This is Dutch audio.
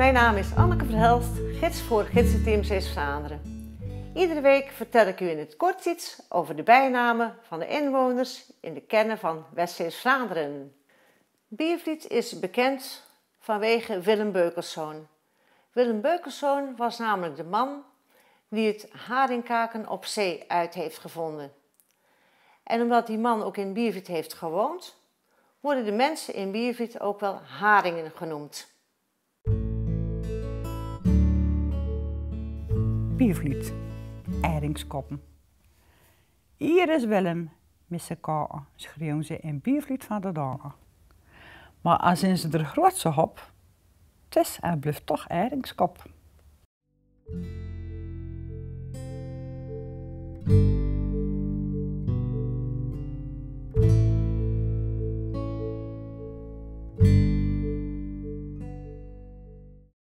Mijn naam is Anneke Verhelst, gids voor gidsenteam Zeeuws-Vlaanderen. Iedere week vertel ik u in het kort iets over de bijnamen van de inwoners in de kernen van West Zeeuws-Vlaanderen. Biervliet is bekend vanwege Willem Beukelszoon. Willem Beukelszoon was namelijk de man die het haringkaken op zee uit heeft gevonden. En omdat die man ook in Biervliet heeft gewoond, worden de mensen in Biervliet ook wel haringen genoemd. Biervliet, eringskoppen. Hier is Willem met zijn kaken, schreeuwen ze in Biervliet van de dagen. Maar als ze er grootste op, het is en blijft toch eringskop.